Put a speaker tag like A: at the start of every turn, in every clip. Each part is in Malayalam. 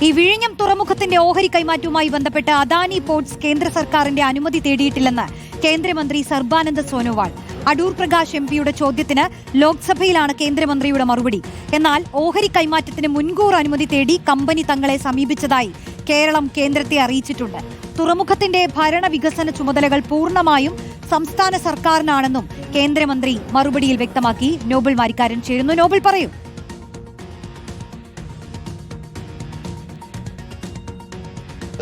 A: ഈ വിഴിഞ്ഞം തുറമുഖത്തിന്റെ ഓഹരി കൈമാറ്റവുമായി ബന്ധപ്പെട്ട് അദാനി പോർട്സ് കേന്ദ്ര സർക്കാരിന്റെ അനുമതി തേടിയിട്ടില്ലെന്ന് കേന്ദ്രമന്ത്രി സർബാനന്ദ സോനോവാൾ. അടൂർ പ്രകാശ് എംപിയുടെ ചോദ്യത്തിന് ലോക്സഭയിലാണ് കേന്ദ്രമന്ത്രിയുടെ മറുപടി. എന്നാൽ ഓഹരി കൈമാറ്റത്തിന് മുൻകൂർ അനുമതി തേടി കമ്പനി തങ്ങളെ സമീപിച്ചതായി കേരളം കേന്ദ്രത്തെ അറിയിച്ചിട്ടുണ്ട്. തുറമുഖത്തിന്റെ ഭരണവികസന ചുമതലകൾ പൂർണ്ണമായും സംസ്ഥാന സർക്കാരിനാണെന്നും കേന്ദ്രമന്ത്രി മറുപടിയിൽ വ്യക്തമാക്കി. നോബൽ മാരിക്കാരൻ ചേരുന്നു. നോബൽ, പറയൂ.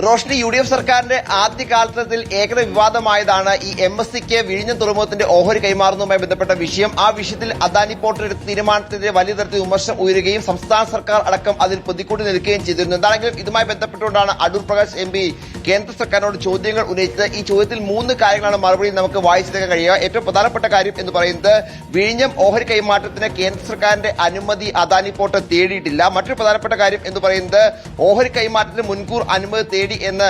B: റോഷ്നി, യു.ഡി.എഫ് സർക്കാരിന്റെ ആദ്യകാലത്തിൽ ഏകദ വിവാദമായതാണ് ഈ എംഎസ്സിക്ക് വിഴിഞ്ഞം തുറമുഖത്തിന്റെ ഓഹരി കൈമാറുന്നതുമായി ബന്ധപ്പെട്ട വിഷയം. ആ വിഷയത്തിൽ അദാനി പോർട്ട് എടുത്ത തീരുമാനത്തിനെതിരെ വലിയ തരത്തിൽ വിമർശനം ഉയരുകയും സംസ്ഥാന സർക്കാർ അടക്കം അതിൽ പ്രതിക്കൂട്ടി നിൽക്കുകയും ചെയ്തിരുന്നു. എന്താണെങ്കിലും ഇതുമായി ബന്ധപ്പെട്ടുകൊണ്ടാണ് അടൂർ പ്രകാശ് എംപി കേന്ദ്ര സർക്കാരിനോട് ചോദ്യങ്ങൾ ഉന്നയിച്ചത്. ഈ ചോദ്യത്തിൽ 3 കാര്യങ്ങളാണ് മറുപടി നമുക്ക് വായിച്ചെടുക്കാൻ കഴിയുക. ഏറ്റവും പ്രധാനപ്പെട്ട കാര്യം എന്ന് പറയുന്നത് വിഴിഞ്ഞം ഓഹരി കൈമാറ്റത്തിന് കേന്ദ്ര സർക്കാരിന്റെ അനുമതി അദാനി പോർട്ട് തേടിയിട്ടില്ല. മറ്റൊരു പ്രധാനപ്പെട്ട കാര്യം എന്ന് പറയുന്നത് ഓഹരി കൈമാറ്റത്തിന് മുൻകൂർ അനുമതി തേടി എന്ന്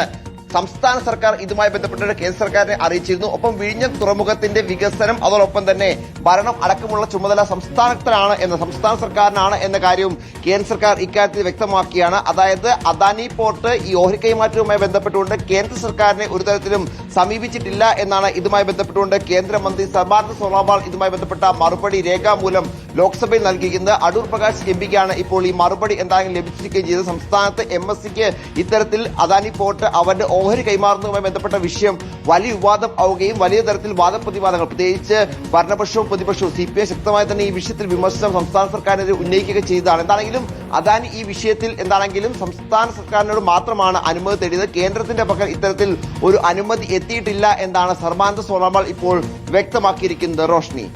B: സംസ്ഥാന സർക്കാർ ഇതുമായി ബന്ധപ്പെട്ട് കേന്ദ്ര സർക്കാരിനെ അറിയിച്ചിരുന്നു. ഒപ്പം വിഴിഞ്ഞം തുറമുഖത്തിന്റെ വികസനം അതോടൊപ്പം തന്നെ ഭരണം അടക്കമുള്ള ചുമതല സംസ്ഥാന സർക്കാരിനാണ് എന്ന കാര്യവും കേന്ദ്ര സർക്കാർ ഇക്കാര്യത്തിൽ വ്യക്തമാക്കിയാണ്. അതായത് അദാനി പോർട്ട് ഈ ഓഹരി കൈമാറ്റവുമായി ബന്ധപ്പെട്ടുകൊണ്ട് കേന്ദ്ര സർക്കാരിനെ ഒരു തരത്തിലും സമീപിച്ചിട്ടില്ല എന്നാണ് ഇതുമായി ബന്ധപ്പെട്ടുകൊണ്ട് കേന്ദ്രമന്ത്രി സർബാനന്ദ സോനോവാൾ ഇതുമായി ബന്ധപ്പെട്ട മറുപടി രേഖാമൂലം ലോക്സഭയിൽ നൽകിയിരിക്കുന്നത്. അടൂർ പ്രകാശ് എംപിക്കാണ് ഇപ്പോൾ ഈ മറുപടി എന്തായാലും ലഭിച്ചിരിക്കുകയും ചെയ്തത്. സംസ്ഥാനത്ത് എംഎസ്സിക്ക് ഇത്തരത്തിൽ അദാനി പോർട്ട് അവരുടെ ഓഹരി കൈമാറുന്നതുമായി ബന്ധപ്പെട്ട വിഷയം വലിയ വിവാദം ആവുകയും വലിയ തരത്തിൽ വാദപ്രതിവാദങ്ങൾ, പ്രത്യേകിച്ച് ഭരണപക്ഷവും പ്രതിപക്ഷവും CPI ശക്തമായി തന്നെ ഈ വിഷയത്തിൽ വിമർശനം സംസ്ഥാന സർക്കാരിനെതിരെ ഉന്നയിക്കുക ചെയ്തതാണ്. എന്താണെങ്കിലും അദാനി ഈ വിഷയത്തിൽ സംസ്ഥാന സർക്കാരിനോട് മാത്രമാണ് അനുമതി തേടിയത്. കേന്ദ്രത്തിന്റെ പക്കൽ ഇത്തരത്തിൽ ഒരു അനുമതി എത്തിയിട്ടില്ല എന്നാണ് സർബാനന്ദ സോനോവാൾ ഇപ്പോൾ വ്യക്തമാക്കിയിരിക്കുന്നത്. റോഷ്നി.